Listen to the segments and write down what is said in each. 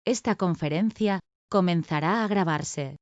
Esta conferencia comenzará a grabarse.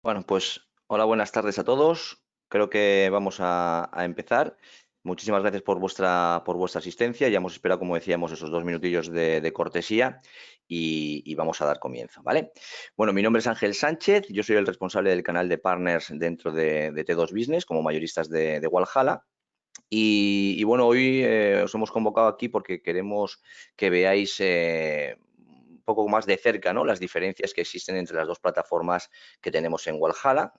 Bueno, pues hola, buenas tardes a todos. Creo que vamos a empezar. Muchísimas gracias por vuestra asistencia. Ya hemos esperado, como decíamos, esos 2 minutillos de cortesía y vamos a dar comienzo, ¿vale? Bueno, mi nombre es Ángel Sánchez. Yo soy el responsable del canal de partners dentro de T2 Business como mayoristas de Walhalla. Y bueno, hoy os hemos convocado aquí porque queremos que veáis un poco más de cerca, ¿no?, las diferencias que existen entre las dos plataformas que tenemos en Walhalla,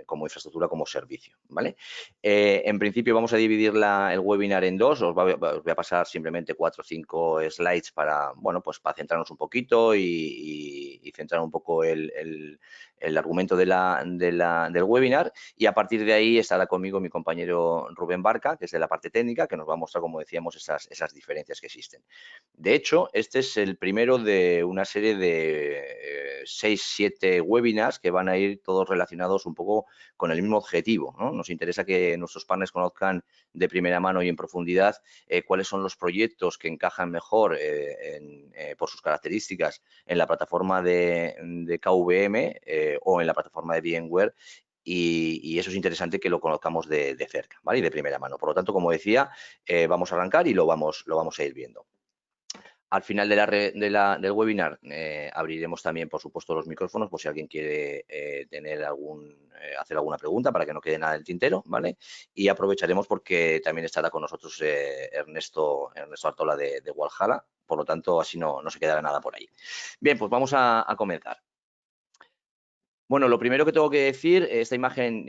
como infraestructura como servicio, ¿vale? En principio vamos a dividir el webinar en dos. Os voy a pasar simplemente 4 o 5 slides para, bueno, pues para centrarnos un poquito y centrar un poco el argumento del webinar. Y a partir de ahí estará conmigo mi compañero Rubén Barca, que es de la parte técnica, que nos va a mostrar, como decíamos, esas diferencias que existen. De hecho, este es el primero de una serie de 6, 7 webinars que van a ir todos relacionados un poco con el mismo objetivo, ¿no? Nos interesa que nuestros partners conozcan de primera mano y en profundidad cuáles son los proyectos que encajan mejor por sus características en la plataforma de KVM o en la plataforma de VMware. Y eso es interesante que lo conozcamos de cerca, ¿vale? Y de primera mano. Por lo tanto, como decía, vamos a arrancar y lo vamos a ir viendo. Al final del webinar abriremos también, por supuesto, los micrófonos por si alguien quiere hacer alguna pregunta para que no quede nada en el tintero, ¿vale? Y aprovecharemos porque también estará con nosotros Ernesto Artola de Walhalla. Por lo tanto, así no se quedará nada por ahí. Bien, pues vamos a comenzar. Bueno, lo primero que tengo que decir, esta imagen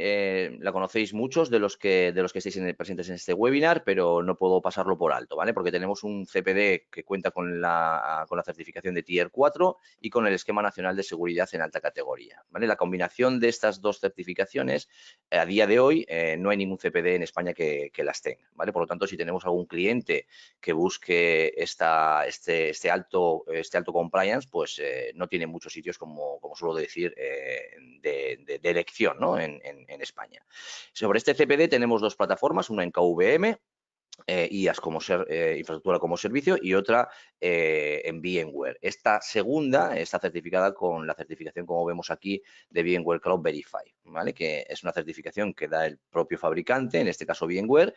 la conocéis muchos de los que estáis presentes en este webinar, pero no puedo pasarlo por alto, ¿vale? Porque tenemos un CPD que cuenta con la certificación de Tier 4 y con el Esquema Nacional de Seguridad en alta categoría, ¿vale? La combinación de estas dos certificaciones, a día de hoy, no hay ningún CPD en España que las tenga, ¿vale? Por lo tanto, si tenemos algún cliente que busque este alto compliance, pues no tiene muchos sitios, como suelo decir, de elección, ¿no?, en España. Sobre este CPD tenemos dos plataformas, una en KVM, IaaS infraestructura como servicio, y otra en VMware. Esta segunda está certificada con la certificación, como vemos aquí, de VMware Cloud Verify, ¿vale? Que es una certificación que da el propio fabricante, en este caso VMware,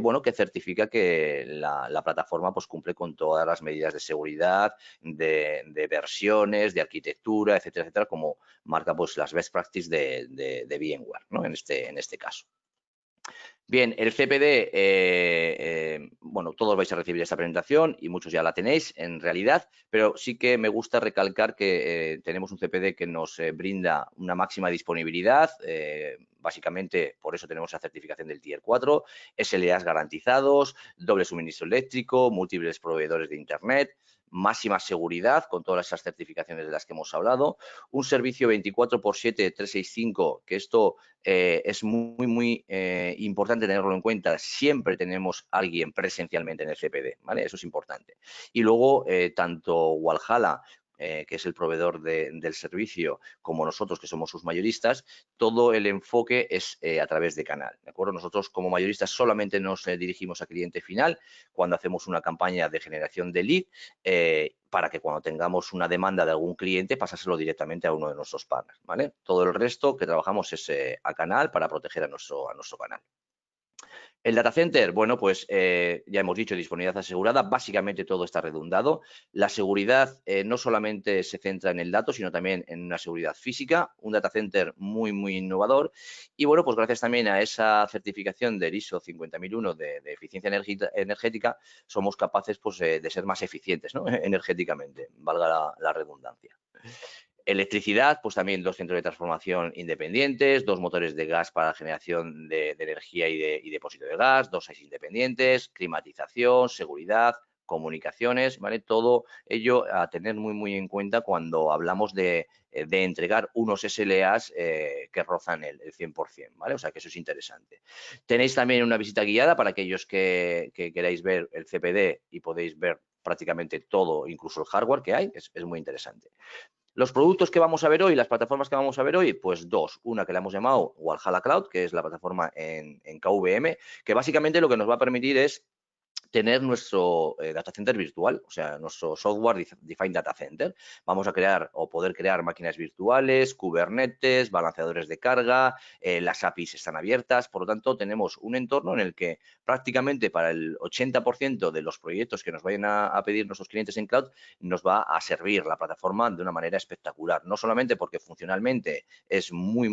bueno, que certifica que la plataforma pues cumple con todas las medidas de seguridad, de versiones, de arquitectura, etcétera, etcétera, como marca pues las best practices de VMware, ¿no?, en este caso. Bien, el CPD, bueno, todos vais a recibir esta presentación y muchos ya la tenéis en realidad, pero sí que me gusta recalcar que tenemos un CPD que nos brinda una máxima disponibilidad. Básicamente, por eso tenemos la certificación del Tier 4, SLAs garantizados, doble suministro eléctrico, múltiples proveedores de Internet, máxima seguridad con todas esas certificaciones de las que hemos hablado, un servicio 24/7 365, que esto es muy importante tenerlo en cuenta. Siempre tenemos a alguien presencialmente en el CPD, ¿vale? Eso es importante. Y luego, tanto Walhalla, que es el proveedor del servicio, como nosotros, que somos sus mayoristas, todo el enfoque es a través de canal, ¿de acuerdo? Nosotros, como mayoristas, solamente nos dirigimos a cliente final cuando hacemos una campaña de generación de lead, para que cuando tengamos una demanda de algún cliente, pasárselo directamente a uno de nuestros partners, ¿vale? Todo el resto que trabajamos es a canal para proteger a nuestro canal. El data center, bueno, pues ya hemos dicho, disponibilidad asegurada, básicamente todo está redundado. La seguridad no solamente se centra en el dato, sino también en una seguridad física, un data center muy innovador. Y bueno, pues gracias también a esa certificación del ISO 50001 de eficiencia energética, somos capaces pues, de ser más eficientes, ¿no?, energéticamente, valga la redundancia. Electricidad, pues también 2 centros de transformación independientes, 2 motores de gas para generación de energía y depósito de gas, 2 sites independientes, climatización, seguridad, comunicaciones, ¿vale? Todo ello a tener muy en cuenta cuando hablamos de entregar unos SLAs que rozan el 100%, ¿vale? O sea que eso es interesante. Tenéis también una visita guiada para aquellos que queráis ver el CPD y podéis ver prácticamente todo, incluso el hardware que hay, es muy interesante. Los productos que vamos a ver hoy, las plataformas que vamos a ver hoy, pues dos. Una que la hemos llamado Walhalla Cloud, que es la plataforma en KVM, que básicamente lo que nos va a permitir es tener nuestro data center virtual, o sea, nuestro software defined data center. Vamos a crear o poder crear máquinas virtuales, Kubernetes, balanceadores de carga, las APIs están abiertas, por lo tanto, tenemos un entorno en el que prácticamente para el 80% de los proyectos que nos vayan a pedir nuestros clientes en cloud, nos va a servir la plataforma de una manera espectacular. No solamente porque funcionalmente es muy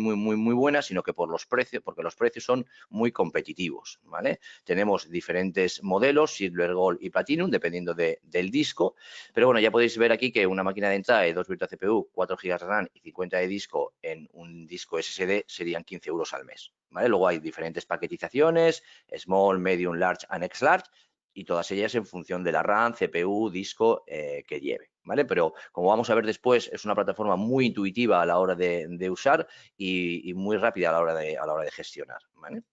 buena, sino que por los precios, porque los precios son muy competitivos, ¿vale? Tenemos diferentes modelos, Silver, Gold y Platinum, dependiendo del disco. Pero bueno, ya podéis ver aquí que una máquina de entrada de 2 Virtua CPU, 4 GB de RAM y 50 de disco en un disco SSD serían 15 euros al mes, ¿vale? Luego hay diferentes paquetizaciones, Small, Medium, Large and X-Large, y todas ellas en función de la RAM, CPU, disco que lleve, ¿vale? Pero como vamos a ver después, es una plataforma muy intuitiva a la hora de usar y muy rápida a la hora de gestionar, ¿vale?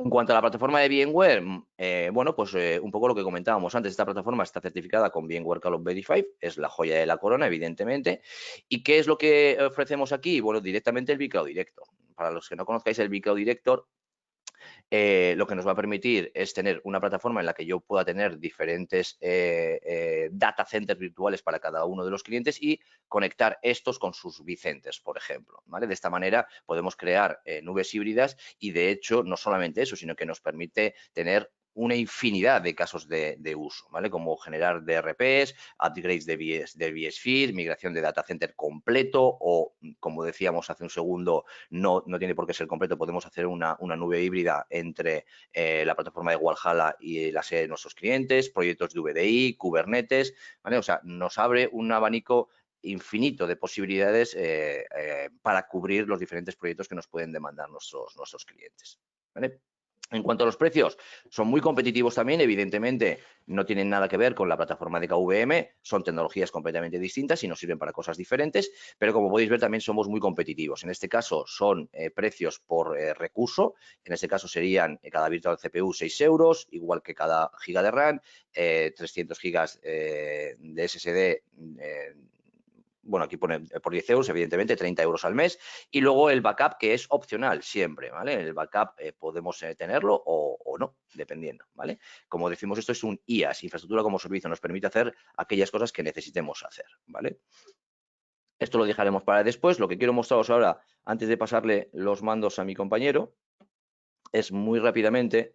En cuanto a la plataforma de VMware, bueno, pues un poco lo que comentábamos antes, esta plataforma está certificada con VMware Cloud Verify, es la joya de la corona, evidentemente. ¿Y qué es lo que ofrecemos aquí? Bueno, directamente el vCloud Director. Para los que no conozcáis el vCloud Director, lo que nos va a permitir es tener una plataforma en la que yo pueda tener diferentes data centers virtuales para cada uno de los clientes y conectar estos con sus vCenters, por ejemplo, ¿vale? De esta manera podemos crear nubes híbridas y, de hecho, no solamente eso, sino que nos permite tener una infinidad de casos de uso, ¿vale? Como generar DRPs, upgrades de vSphere, migración de data center completo o, como decíamos hace un segundo, no tiene por qué ser completo, podemos hacer una nube híbrida entre la plataforma de Walhalla y la sede de nuestros clientes, proyectos de VDI, Kubernetes, ¿vale? O sea, nos abre un abanico infinito de posibilidades para cubrir los diferentes proyectos que nos pueden demandar nuestros clientes, ¿vale? En cuanto a los precios, son muy competitivos también, evidentemente no tienen nada que ver con la plataforma de KVM, son tecnologías completamente distintas y nos sirven para cosas diferentes, pero como podéis ver también somos muy competitivos. En este caso son precios por recurso, en este caso serían cada virtual CPU 6 euros, igual que cada giga de RAM, 300 gigas de SSD. Bueno, aquí pone por 10 euros, evidentemente, 30 euros al mes. Y luego el backup, que es opcional siempre, ¿vale? El backup podemos tenerlo o no, dependiendo, ¿vale? Como decimos, esto es un IaaS, infraestructura como servicio, nos permite hacer aquellas cosas que necesitemos hacer, ¿vale? Esto lo dejaremos para después. Lo que quiero mostraros ahora, antes de pasarle los mandos a mi compañero, es muy rápidamente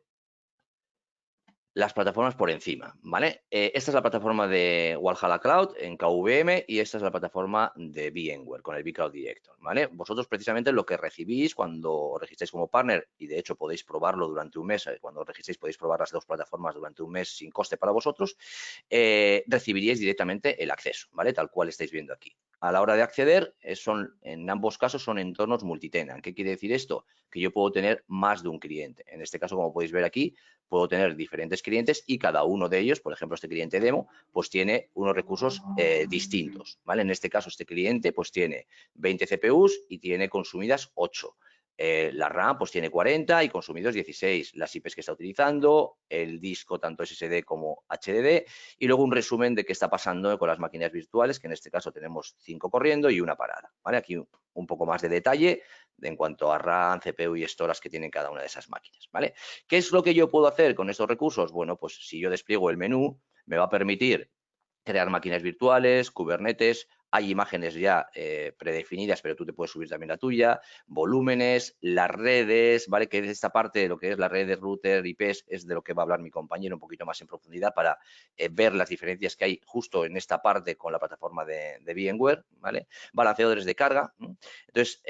las plataformas por encima, ¿vale? Esta es la plataforma de Walhalla Cloud en KVM y esta es la plataforma de VMware con el vCloud Director, ¿vale? Vosotros precisamente lo que recibís cuando os registráis como partner, y de hecho podéis probarlo durante un mes, cuando os registréis podéis probar las dos plataformas durante un mes sin coste para vosotros, recibiríais directamente el acceso, ¿vale? Tal cual estáis viendo aquí. A la hora de acceder, en ambos casos son entornos multitenant. ¿Qué quiere decir esto? Que yo puedo tener más de un cliente. En este caso, como podéis ver aquí, puedo tener diferentes clientes y cada uno de ellos, por ejemplo, este cliente demo, pues tiene unos recursos distintos, ¿vale? En este caso, este cliente pues tiene 20 CPUs y tiene consumidas 8. La RAM pues tiene 40 y consumidos 16, las IPs que está utilizando, el disco tanto SSD como HDD y luego un resumen de qué está pasando con las máquinas virtuales, que en este caso tenemos 5 corriendo y una parada, ¿vale? Aquí un poco más de detalle en cuanto a RAM, CPU y storage que tienen cada una de esas máquinas, ¿vale? ¿Qué es lo que yo puedo hacer con estos recursos? Bueno, pues si yo despliego el menú, me va a permitir crear máquinas virtuales, Kubernetes, hay imágenes ya predefinidas, pero tú te puedes subir también la tuya, volúmenes, las redes, ¿vale? Que es esta parte de lo que es la red de router, IPs, es de lo que va a hablar mi compañero un poquito más en profundidad para ver las diferencias que hay justo en esta parte con la plataforma de VMware, ¿vale? Balanceadores de carga. Entonces,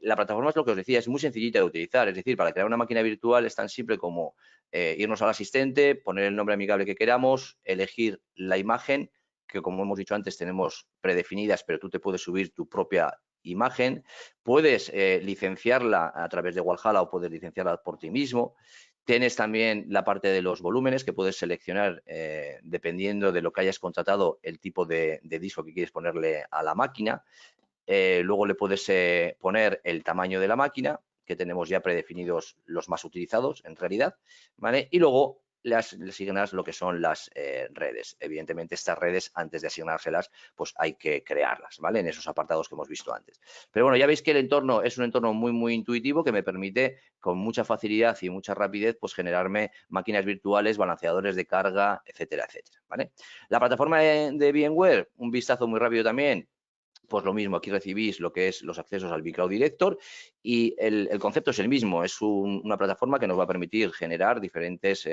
la plataforma es lo que os decía, es muy sencillita de utilizar, es decir, para crear una máquina virtual es tan simple como irnos al asistente, poner el nombre amigable que queramos, elegir la imagen, que como hemos dicho antes tenemos predefinidas, pero tú te puedes subir tu propia imagen, puedes licenciarla a través de Walhalla o puedes licenciarla por ti mismo. Tienes también la parte de los volúmenes que puedes seleccionar dependiendo de lo que hayas contratado, el tipo de disco que quieres ponerle a la máquina. Luego le puedes poner el tamaño de la máquina, que tenemos ya predefinidos los más utilizados en realidad, ¿vale? Y luego le asignas lo que son las redes. Evidentemente, estas redes, antes de asignárselas, pues hay que crearlas, ¿vale? En esos apartados que hemos visto antes. Pero bueno, ya veis que el entorno es un entorno muy intuitivo que me permite con mucha facilidad y mucha rapidez pues generarme máquinas virtuales, balanceadores de carga, etcétera, etcétera, ¿vale? La plataforma de VMware, un vistazo muy rápido también. Pues lo mismo, aquí recibís lo que es los accesos al vCloud Director y el concepto es el mismo, es una plataforma que nos va a permitir generar diferentes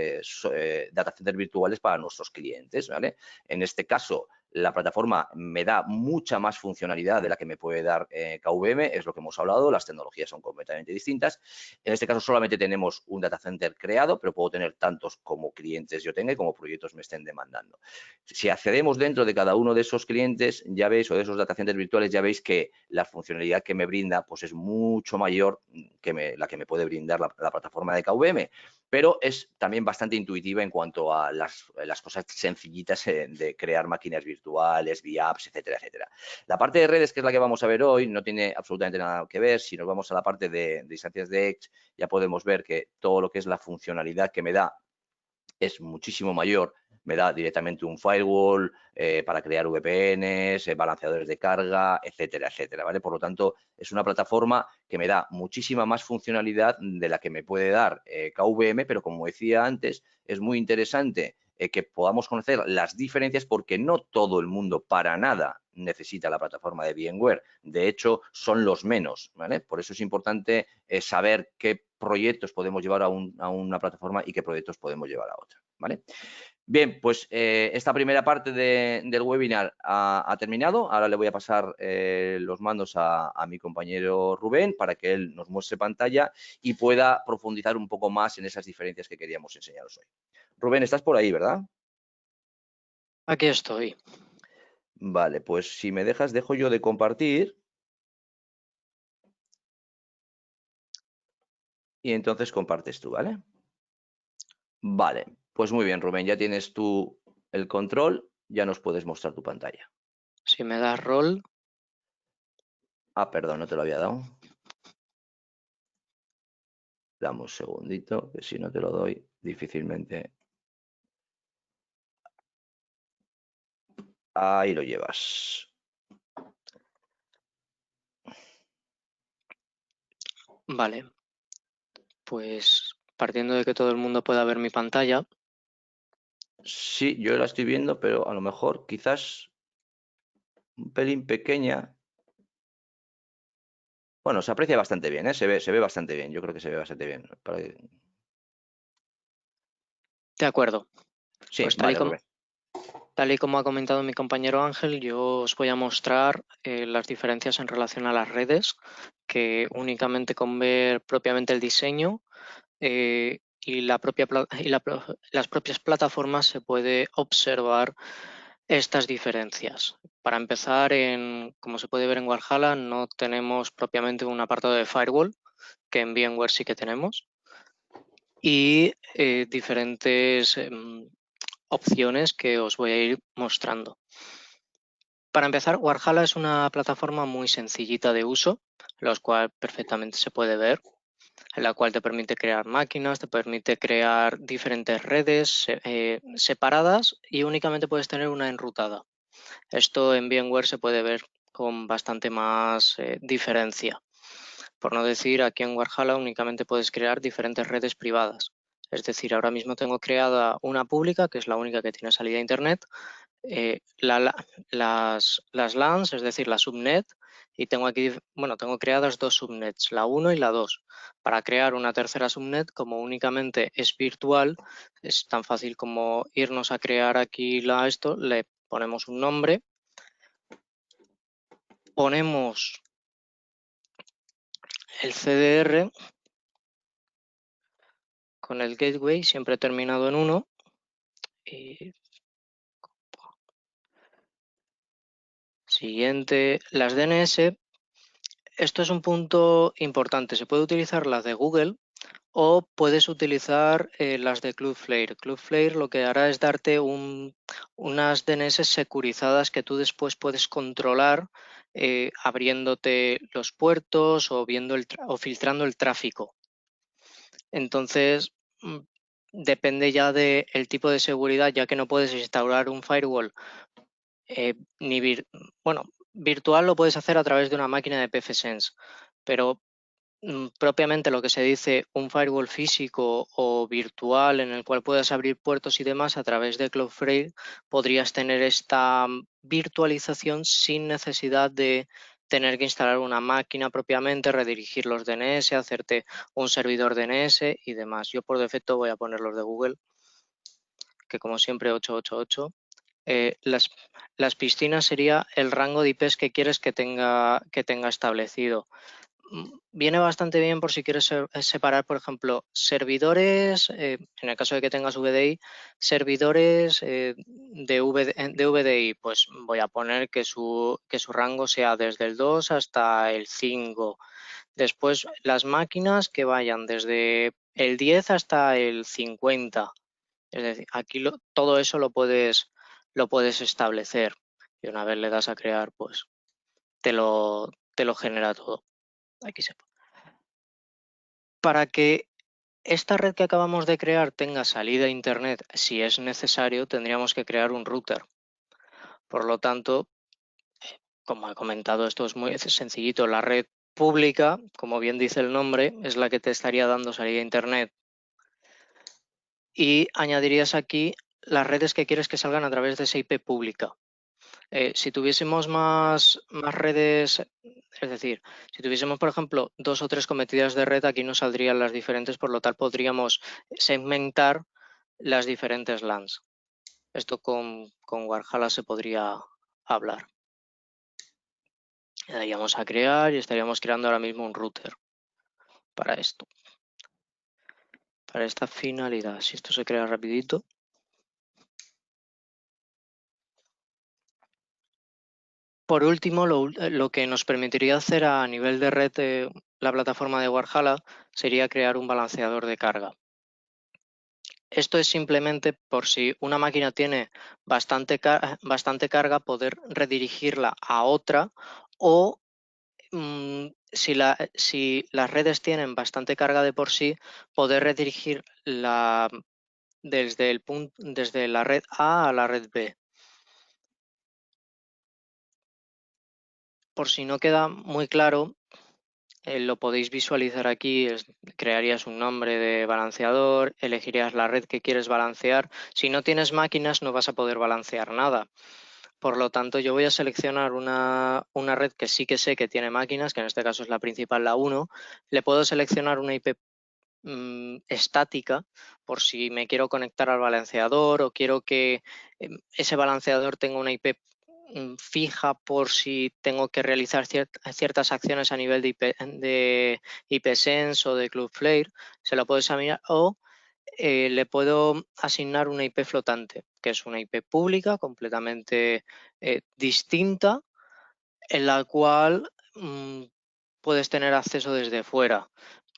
data centers virtuales para nuestros clientes, ¿vale? En este caso, la plataforma me da mucha más funcionalidad de la que me puede dar KVM, es lo que hemos hablado, las tecnologías son completamente distintas. En este caso solamente tenemos un data center creado, pero puedo tener tantos como clientes yo tenga y como proyectos me estén demandando. Si accedemos dentro de cada uno de esos clientes, ya veis, o de esos data centers virtuales, ya veis que la funcionalidad que me brinda pues es mucho mayor que la que me puede brindar la plataforma de KVM, pero es también bastante intuitiva en cuanto a las cosas sencillitas de crear máquinas virtuales, VApps, etcétera, etcétera. La parte de redes, que es la que vamos a ver hoy, no tiene absolutamente nada que ver. Si nos vamos a la parte de instancias de Edge, ya podemos ver que todo lo que es la funcionalidad que me da es muchísimo mayor. Me da directamente un firewall para crear VPNs, balanceadores de carga, etcétera, etcétera, ¿vale? Por lo tanto, es una plataforma que me da muchísima más funcionalidad de la que me puede dar KVM, pero como decía antes, es muy interesante que podamos conocer las diferencias porque no todo el mundo para nada necesita la plataforma de VMware. De hecho, son los menos, ¿vale? Por eso es importante saber qué proyectos podemos llevar a una plataforma y qué proyectos podemos llevar a otra, ¿vale? Bien, pues esta primera parte del webinar ha terminado. Ahora le voy a pasar los mandos a mi compañero Rubén para que él nos muestre pantalla y pueda profundizar un poco más en esas diferencias que queríamos enseñaros hoy. Rubén, estás por ahí, ¿verdad? Aquí estoy. Vale, pues si me dejas, dejo yo de compartir. Y entonces compartes tú, ¿vale? Vale, pues muy bien, Rubén, ya tienes tú el control, ya nos puedes mostrar tu pantalla. Si me das rol, Ah, perdón, no te lo había dado. Dame un segundito, que si no te lo doy, difícilmente. Ahí lo llevas. vale. Pues partiendo de que todo el mundo pueda ver mi pantalla, Sí, yo la estoy viendo, pero a lo mejor quizás un pelín pequeña. Bueno, se aprecia bastante bien, ¿eh? Se ve bastante bien. Yo creo que se ve bastante bien. de acuerdo. Sí, Pues vale, Rubén. tal y como ha comentado mi compañero Ángel, yo os voy a mostrar las diferencias en relación a las redes, que únicamente con ver propiamente el diseño y las propias plataformas se puede observar estas diferencias. Para empezar, como se puede ver en Valhalla, no tenemos propiamente un apartado de firewall, que en VMware sí que tenemos, y diferentes opciones que os voy a ir mostrando. Para empezar, Valhalla es una plataforma muy sencillita de uso, la cual perfectamente se puede ver, en la cual te permite crear máquinas, te permite crear diferentes redes separadas y únicamente puedes tener una enrutada. Esto en VMware se puede ver con bastante más diferencia. Por no decir, aquí en Valhalla únicamente puedes crear diferentes redes privadas. Es decir, ahora mismo tengo creada una pública, que es la única que tiene salida a Internet, las LANs, es decir, la subnet, y tengo aquí, bueno, tengo creadas dos subnets, la 1 y la 2. Para crear una tercera subnet, como únicamente es virtual, es tan fácil como irnos a crear aquí esto, le ponemos un nombre, ponemos el CDR con el gateway, siempre terminado en 1, y siguiente, las DNS. Esto es un punto importante. Se puede utilizar las de Google o puedes utilizar las de Cloudflare. Cloudflare lo que hará es darte unas DNS securizadas que tú después puedes controlar abriéndote los puertos o filtrando el tráfico. Entonces, depende ya del tipo de seguridad, ya que no puedes instaurar un firewall bueno, virtual lo puedes hacer a través de una máquina de pfSense, pero propiamente lo que se dice un firewall físico o virtual en el cual puedas abrir puertos y demás a través de Cloudflare, podrías tener esta virtualización sin necesidad de tener que instalar una máquina propiamente, redirigir los DNS, hacerte un servidor DNS y demás. Yo por defecto voy a poner los de Google, que como siempre 888. Las piscinas sería el rango de IPs que quieres que tenga establecido. Viene bastante bien por si quieres separar, por ejemplo, servidores, en el caso de que tengas VDI, servidores de VDI, pues voy a poner que su rango sea desde el 2 hasta el 5. Después las máquinas que vayan desde el 10 hasta el 50. Es decir, aquí todo eso lo puedes establecer y una vez le das a crear, pues te lo genera todo. Aquí se pone. Para que esta red que acabamos de crear tenga salida a Internet, si es necesario, tendríamos que crear un router. Por lo tanto, como he comentado, esto es muy sencillito. La red pública, como bien dice el nombre, es la que te estaría dando salida a Internet. Y añadirías aquí las redes que quieres que salgan a través de esa IP pública. Si tuviésemos más redes, es decir, si tuviésemos, por ejemplo, 2 o 3 cometidas de red, aquí nos saldrían las diferentes, por lo tal podríamos segmentar las diferentes LANs. Esto con Warhala se podría hablar. Le daríamos a crear y estaríamos creando ahora mismo un router para esto. Para esta finalidad, si esto se crea rapidito. Por último, lo que nos permitiría hacer a nivel de red la plataforma de Warhala sería crear un balanceador de carga. Esto es simplemente por si una máquina tiene bastante carga, poder redirigirla a otra o si las redes tienen bastante carga de por sí, poder redirigir desde la red A la red B. Por si no queda muy claro, lo podéis visualizar aquí, crearías un nombre de balanceador, elegirías la red que quieres balancear. Si no tienes máquinas no vas a poder balancear nada. Por lo tanto, yo voy a seleccionar una red que sí que sé que tiene máquinas, que en este caso es la principal, la 1. Le puedo seleccionar una IP estática por si me quiero conectar al balanceador o quiero que ese balanceador tenga una IP fija por si tengo que realizar ciertas acciones a nivel de IPSense o de Cloudflare, se lo puedo examinar o le puedo asignar una IP flotante, que es una IP pública completamente distinta, en la cual puedes tener acceso desde fuera.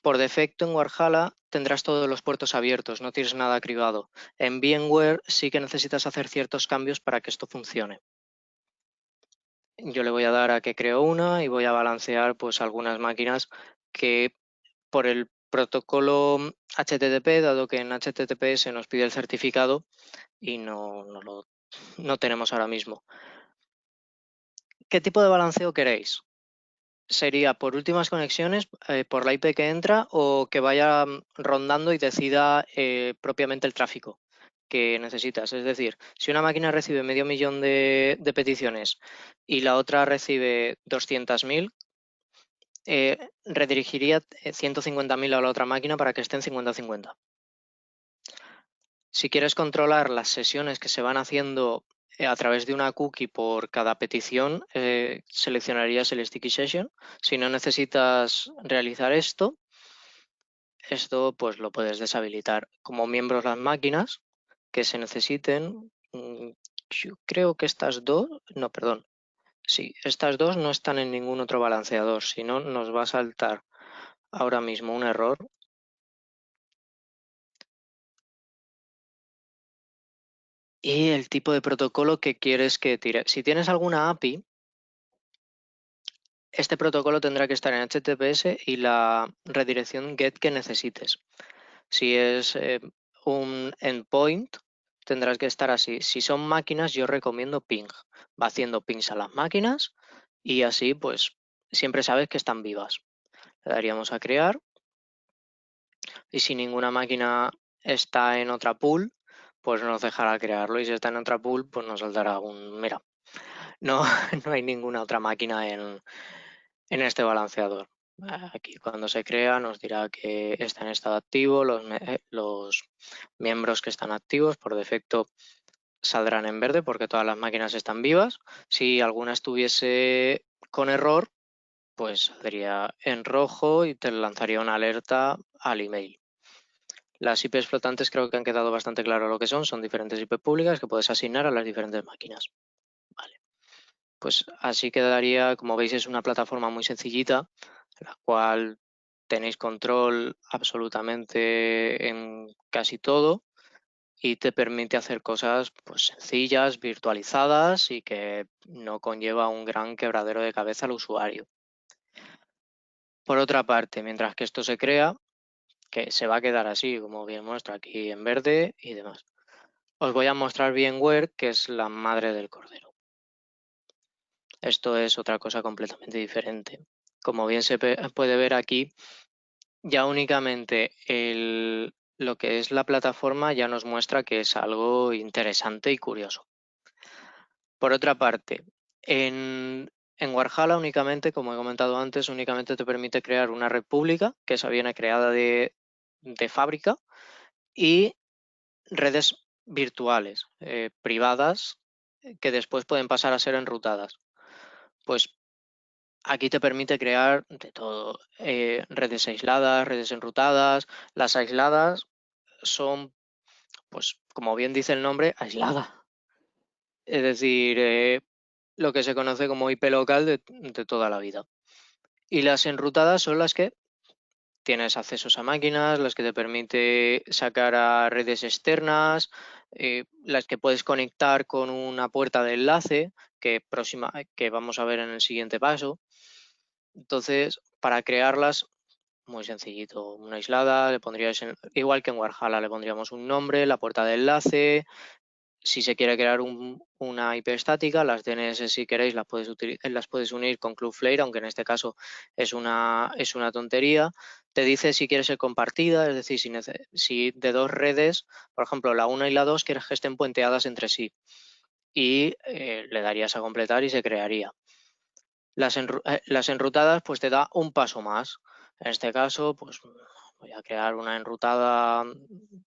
Por defecto en Warhala tendrás todos los puertos abiertos, no tienes nada cribado. En VMware sí que necesitas hacer ciertos cambios para que esto funcione. Yo le voy a dar a que creo una y voy a balancear pues algunas máquinas que por el protocolo HTTP, dado que en HTTP se nos pide el certificado y no tenemos ahora mismo. ¿Qué tipo de balanceo queréis? ¿Sería por últimas conexiones, por la IP que entra o que vaya rondando y decida propiamente el tráfico que necesitas? Es decir, si una máquina recibe medio millón de peticiones y la otra recibe 200.000, redirigiría 150.000 a la otra máquina para que estén 50-50. Si quieres controlar las sesiones que se van haciendo a través de una cookie por cada petición, seleccionarías el Sticky Session. Si no necesitas realizar esto pues lo puedes deshabilitar. Como miembros las máquinas que se necesiten, yo creo que estas dos, no, perdón, sí, estas dos no están en ningún otro balanceador, si no nos va a saltar ahora mismo un error. Y el tipo de protocolo que quieres que tire. Si tienes alguna API, este protocolo tendrá que estar en HTTPS y la redirección GET que necesites. Si es un endpoint tendrás que estar así. Si son máquinas, yo recomiendo ping. Va haciendo pings a las máquinas y así pues siempre sabes que están vivas. Le daríamos a crear y si ninguna máquina está en otra pool, pues nos dejará crearlo y si está en otra pool, pues nos saltará un mira. No, no hay ninguna otra máquina en este balanceador. Aquí cuando se crea nos dirá que está en estado activo, los miembros que están activos por defecto saldrán en verde porque todas las máquinas están vivas. Si alguna estuviese con error, pues saldría en rojo y te lanzaría una alerta al email. Las IPs flotantes creo que han quedado bastante claro lo que son diferentes IP públicas que puedes asignar a las diferentes máquinas. Vale. Pues así quedaría, como veis es una plataforma muy sencillita, la cual tenéis control absolutamente en casi todo y te permite hacer cosas pues sencillas, virtualizadas y que no conlleva un gran quebradero de cabeza al usuario. Por otra parte, mientras que esto se crea, que se va a quedar así, como bien muestra aquí en verde y demás, os voy a mostrar VMware, que es la madre del cordero. Esto es otra cosa completamente diferente. Como bien se puede ver aquí, ya únicamente lo que es la plataforma ya nos muestra que es algo interesante y curioso. Por otra parte, en Warhala únicamente, como he comentado antes, únicamente te permite crear una red pública, que esa viene creada de fábrica, y redes virtuales, privadas, que después pueden pasar a ser enrutadas. Pues aquí te permite crear de todo, redes aisladas, redes enrutadas. Las aisladas son, pues como bien dice el nombre, aislada. Es decir, lo que se conoce como IP local de toda la vida. Y las enrutadas son las que tienes accesos a máquinas, las que te permite sacar a redes externas, las que puedes conectar con una puerta de enlace que vamos a ver en el siguiente paso. Entonces, para crearlas, muy sencillito, una aislada, le pondríais, igual que en Warhala, le pondríamos un nombre, la puerta de enlace. Si se quiere crear una IP estática, las DNS si queréis las puedes unir con Cloudflare, aunque en este caso es una tontería. Te dice si quiere ser compartida, es decir, si de dos redes, por ejemplo, la 1 y la 2 quieres que estén puenteadas entre sí. Y le darías a completar y se crearía. Las enrutadas pues te da un paso más. En este caso, pues voy a crear una enrutada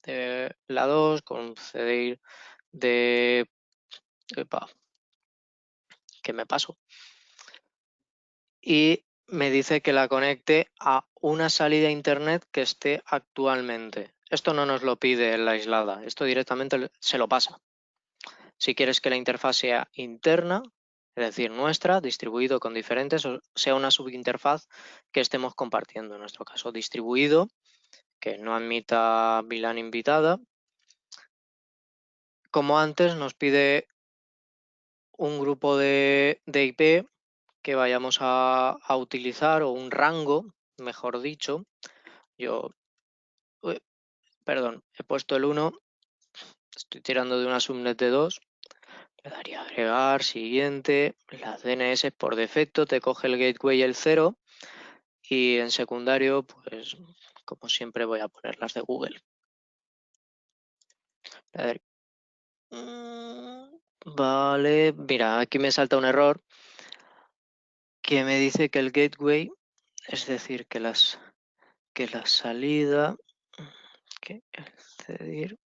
de la 2 con cdir de... Epa, ¿qué me paso? Y me dice que la conecte a una salida a internet que esté actualmente. Esto no nos lo pide en la aislada, esto directamente se lo pasa. Si quieres que la interfaz sea interna, es decir, nuestra, distribuido con diferentes, o sea una subinterfaz que estemos compartiendo, en nuestro caso distribuido, que no admita VLAN invitada. Como antes nos pide un grupo de IP que vayamos a utilizar, o un rango, mejor dicho. Perdón, he puesto el 1, estoy tirando de una subnet de 2, le daría agregar, siguiente, las DNS por defecto te coge el gateway el 0 y en secundario, pues como siempre voy a poner las de Google. A ver. Vale, mira, aquí me salta un error que me dice que el gateway, es decir, que la salida, que el cedir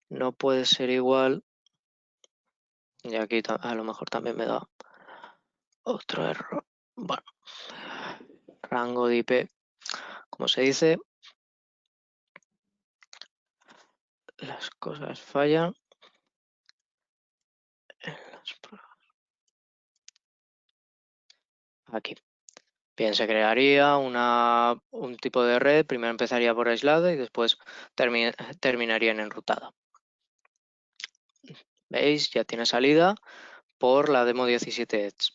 no puede ser igual, y aquí a lo mejor también me da otro error. Bueno, rango de IP, como se dice, las cosas fallan en las pruebas. Aquí. Bien, se crearía un tipo de red, primero empezaría por aislada y después terminaría en enrutada. ¿Veis? Ya tiene salida por la demo 17 Edge,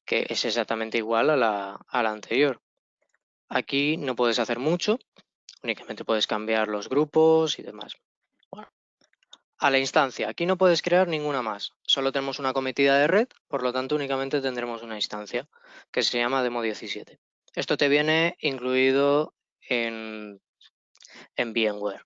que es exactamente igual a la anterior. Aquí no puedes hacer mucho, Únicamente puedes cambiar los grupos y demás. Bueno, a la instancia, aquí no puedes crear ninguna más. Solo tenemos una cometida de red, por lo tanto únicamente tendremos una instancia que se llama demo 17. Esto te viene incluido en VMware.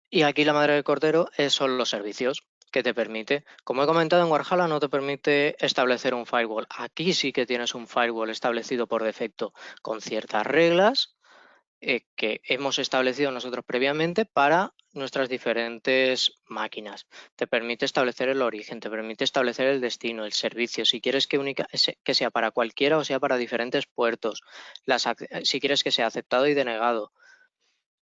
Y aquí la madre del cordero son los servicios que te permite. Como he comentado, en Warhala no te permite establecer un firewall. Aquí sí que tienes un firewall establecido por defecto con ciertas reglas que hemos establecido nosotros previamente para nuestras diferentes máquinas. Te permite establecer el origen, te permite establecer el destino, el servicio, si quieres que sea para cualquiera o sea para diferentes puertos, si quieres que sea aceptado y denegado.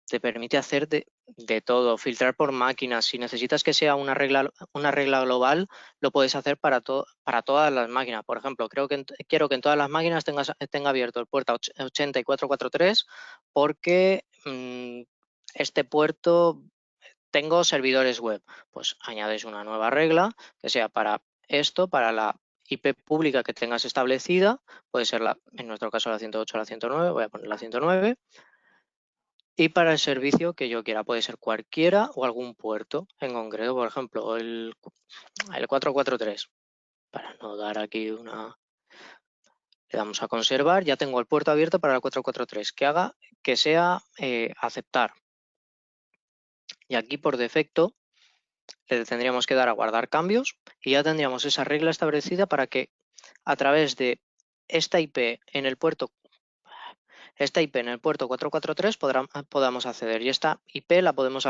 Te permite hacer de todo, filtrar por máquinas. Si necesitas que sea una regla global, lo puedes hacer para todas las máquinas. Por ejemplo, quiero que en todas las máquinas tenga abierto el puerto 80 y 443 porque este puerto tengo servidores web. Pues añades una nueva regla que sea para esto, para la IP pública que tengas establecida. Puede ser, en nuestro caso, la 108 o la 109. Voy a poner la 109. Y para el servicio que yo quiera, puede ser cualquiera o algún puerto en concreto, por ejemplo, el 443. Para no dar aquí una... Le damos a conservar, ya tengo el puerto abierto para el 443, que sea aceptar. Y aquí por defecto le tendríamos que dar a guardar cambios y ya tendríamos esa regla establecida para que a través de esta IP en el puerto 443 podamos acceder, y esta IP la podemos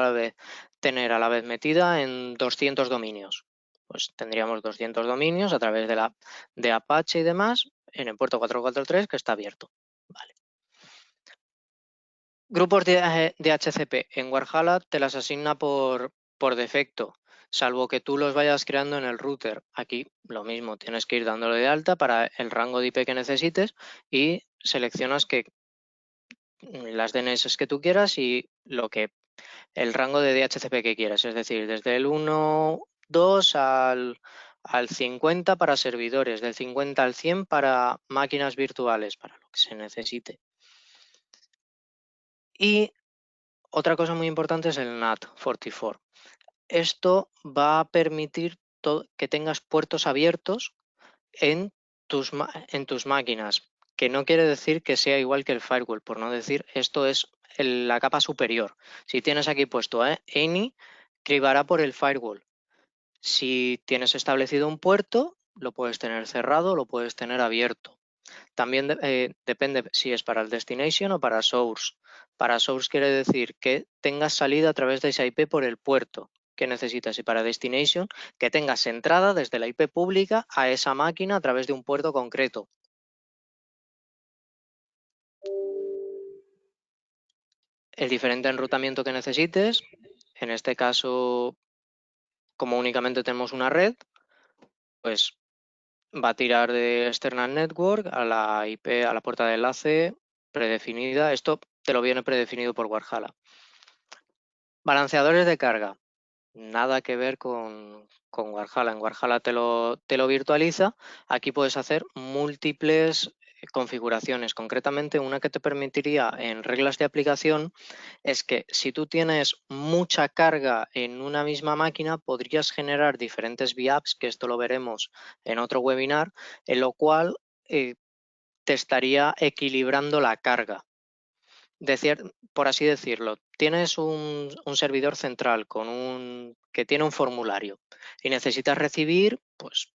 tener a la vez metida en 200 dominios. Pues tendríamos 200 dominios a través de Apache y demás en el puerto 443 que está abierto. Vale. Grupos de DHCP en Warhala te las asigna por defecto, salvo que tú los vayas creando en el router. Aquí lo mismo, tienes que ir dándole de alta para el rango de IP que necesites y seleccionas las DNS que tú quieras y el rango de DHCP que quieras, es decir, desde el 1.2 al 50 para servidores, del 50 al 100 para máquinas virtuales, para lo que se necesite. Y otra cosa muy importante es el NAT 44. Esto va a permitir que tengas puertos abiertos en tus máquinas, que no quiere decir que sea igual que el firewall, por no decir esto es la capa superior. Si tienes aquí puesto any, cribará por el firewall. Si tienes establecido un puerto, lo puedes tener cerrado, lo puedes tener abierto. También depende si es para el destination o para source. Para source quiere decir que tengas salida a través de esa IP por el puerto que necesitas, y para destination que tengas entrada desde la IP pública a esa máquina a través de un puerto concreto. El diferente enrutamiento que necesites, en este caso, como únicamente tenemos una red, pues va a tirar de external network a la IP, a la puerta de enlace predefinida. Esto te lo viene predefinido por Warhala. Balanceadores de carga. Nada que ver con Warhala. En Warhala te lo virtualiza. Aquí puedes hacer múltiples configuraciones. Concretamente, una que te permitiría en reglas de aplicación es que si tú tienes mucha carga en una misma máquina, podrías generar diferentes VAPs, que esto lo veremos en otro webinar, en lo cual te estaría equilibrando la carga. Por así decirlo, tienes un servidor central que tiene un formulario y necesitas recibir pues,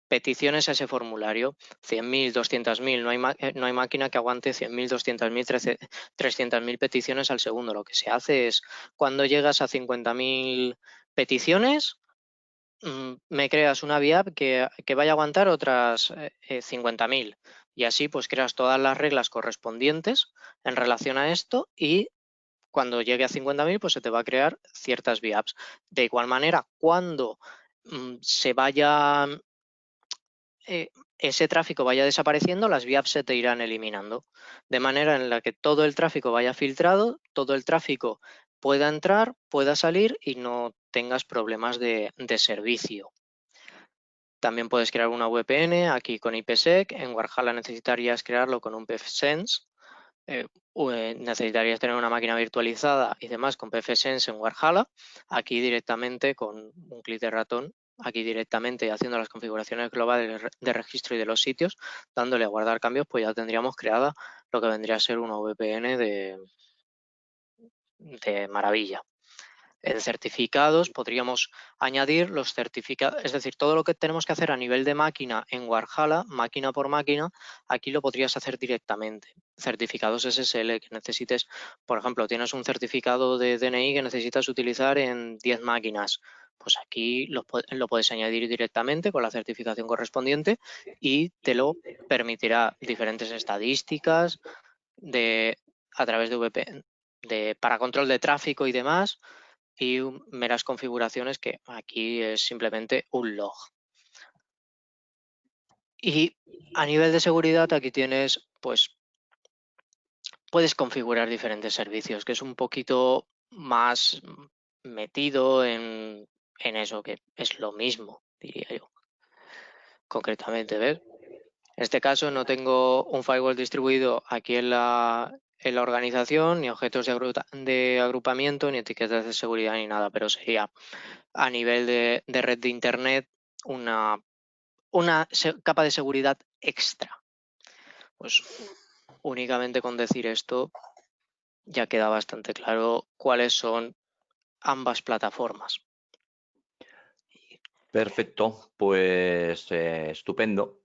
peticiones a ese formulario, 100.000, 200.000, no hay máquina que aguante 100.000, 200.000, 300.000 peticiones al segundo. Lo que se hace es, cuando llegas a 50.000 peticiones, me creas una VIAP que vaya a aguantar otras 50.000, y así pues creas todas las reglas correspondientes en relación a esto, y cuando llegue a 50.000 pues se te va a crear ciertas VIAPs. De igual manera, cuando se vaya ese tráfico vaya desapareciendo, las VIAPs se te irán eliminando, de manera en la que todo el tráfico vaya filtrado, todo el tráfico pueda entrar, pueda salir y no tengas problemas de servicio. También puedes crear una VPN aquí con IPsec. En Warhala necesitarías crearlo con un pfSense. necesitarías tener una máquina virtualizada y demás con pfSense en Walhalla. Aquí directamente con un clic de ratón, aquí directamente haciendo las configuraciones globales de registro y de los sitios, dándole a guardar cambios, pues ya tendríamos creada lo que vendría a ser una VPN de maravilla. En certificados podríamos añadir los certificados, es decir, todo lo que tenemos que hacer a nivel de máquina en Walhalla, máquina por máquina, aquí lo podrías hacer directamente. Certificados SSL que necesites, por ejemplo, tienes un certificado de DNI que necesitas utilizar en 10 máquinas, pues aquí lo puedes añadir directamente con la certificación correspondiente y te lo permitirá diferentes estadísticas a través de VPN, para control de tráfico y demás, y meras configuraciones que aquí es simplemente un log. Y a nivel de seguridad aquí tienes, pues, puedes configurar diferentes servicios, que es un poquito más metido en eso, que es lo mismo, diría yo. Concretamente, ¿ves? En este caso no tengo un firewall distribuido aquí en la organización, ni objetos de agrupamiento, ni etiquetas de seguridad, ni nada, pero sería a nivel de red de Internet una capa de seguridad extra. Pues únicamente con decir esto ya queda bastante claro cuáles son ambas plataformas. Perfecto, pues estupendo.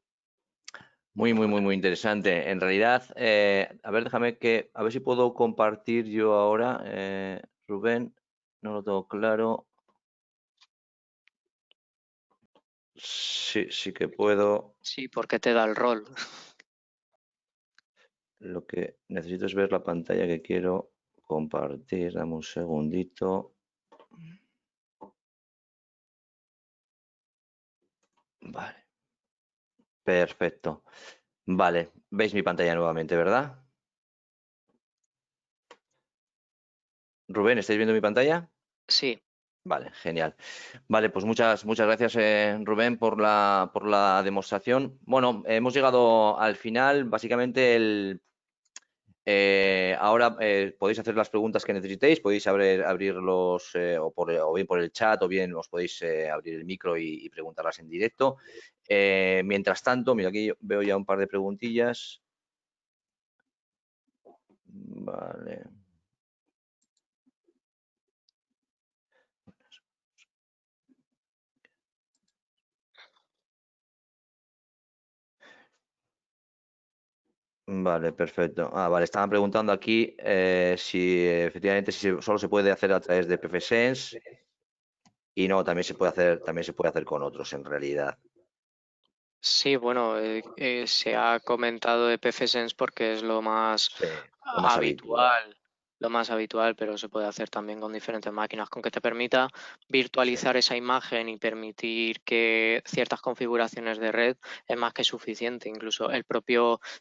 Muy interesante. En realidad, a ver, a ver si puedo compartir yo ahora, Rubén, no lo tengo claro. Sí que puedo. Sí, porque te da el rol. Lo que necesito es ver la pantalla que quiero compartir. Dame un segundito. Vale. Perfecto. Vale, veis mi pantalla nuevamente, ¿verdad? Rubén, ¿estáis viendo mi pantalla? Sí. Vale, genial. Vale, pues muchas gracias, Rubén, por la demostración. Bueno, hemos llegado al final. Básicamente, ahora podéis hacer las preguntas que necesitéis, podéis abrirlos o bien por el chat o bien os podéis abrir el micro y preguntarlas en directo. Mientras tanto, mira, aquí veo ya un par de preguntillas. Vale. Vale, perfecto. Vale, estaban preguntando aquí si efectivamente solo se puede hacer a través de pfSense y no, también se puede hacer con otros en realidad. Sí, bueno, se ha comentado de pfSense porque es lo más Sí, lo más habitual. lo más habitual, pero se puede hacer también con diferentes máquinas, con que te permita virtualizar esa imagen y permitir que ciertas configuraciones de red es más que suficiente. Incluso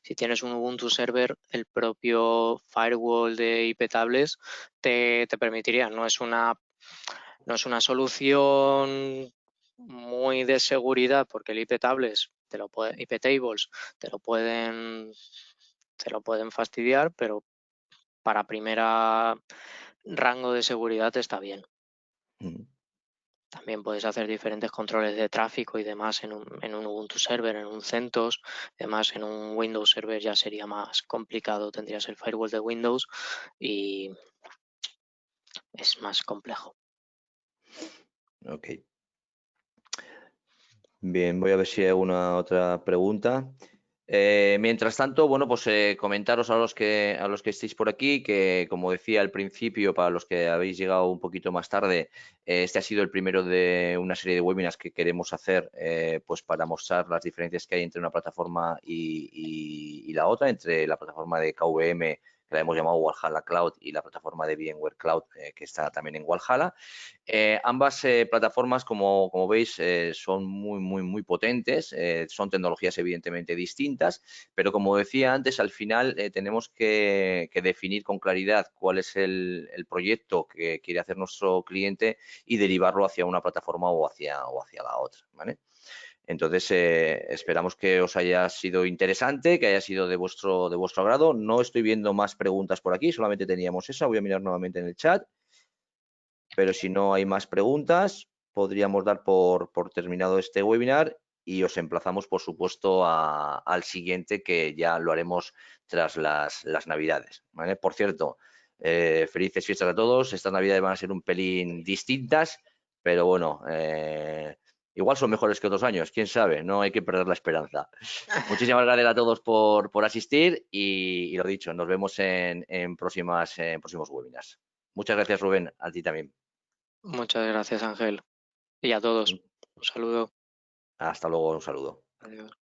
si tienes un Ubuntu server, el propio firewall de IP tables te permitiría. No es una solución muy de seguridad porque el IP tables IP tables te lo pueden fastidiar, pero para primera rango de seguridad está bien. Mm. También puedes hacer diferentes controles de tráfico y demás en un Ubuntu server, en un CentOS. Además, en un Windows server ya sería más complicado. Tendrías el firewall de Windows y es más complejo. Ok. Bien, voy a ver si hay alguna otra pregunta. Mientras tanto, bueno, pues comentaros a los que estéis por aquí que, como decía al principio, para los que habéis llegado un poquito más tarde, este ha sido el primero de una serie de webinars que queremos hacer pues para mostrar las diferencias que hay entre una plataforma y la otra, entre la plataforma de KVM, que la hemos llamado Walhalla Cloud, y la plataforma de VMware Cloud, que está también en Walhalla. Ambas plataformas, como veis, son muy potentes, son tecnologías evidentemente distintas, pero como decía antes, al final tenemos que definir con claridad cuál es el proyecto que quiere hacer nuestro cliente y derivarlo hacia una plataforma o hacia la otra, ¿vale? Entonces, esperamos que os haya sido interesante, que haya sido de vuestro agrado. No estoy viendo más preguntas por aquí, solamente teníamos esa. Voy a mirar nuevamente en el chat. Pero si no hay más preguntas, podríamos dar por terminado este webinar y os emplazamos, por supuesto, al siguiente, que ya lo haremos tras las Navidades, ¿vale? Por cierto, felices fiestas a todos. Estas Navidades van a ser un pelín distintas, pero bueno, igual son mejores que otros años, quién sabe, no hay que perder la esperanza. Muchísimas gracias a todos por asistir y lo dicho, nos vemos en próximos webinars. Muchas gracias, Rubén, a ti también. Muchas gracias, Ángel. Y a todos. Un saludo. Hasta luego, un saludo. Adiós.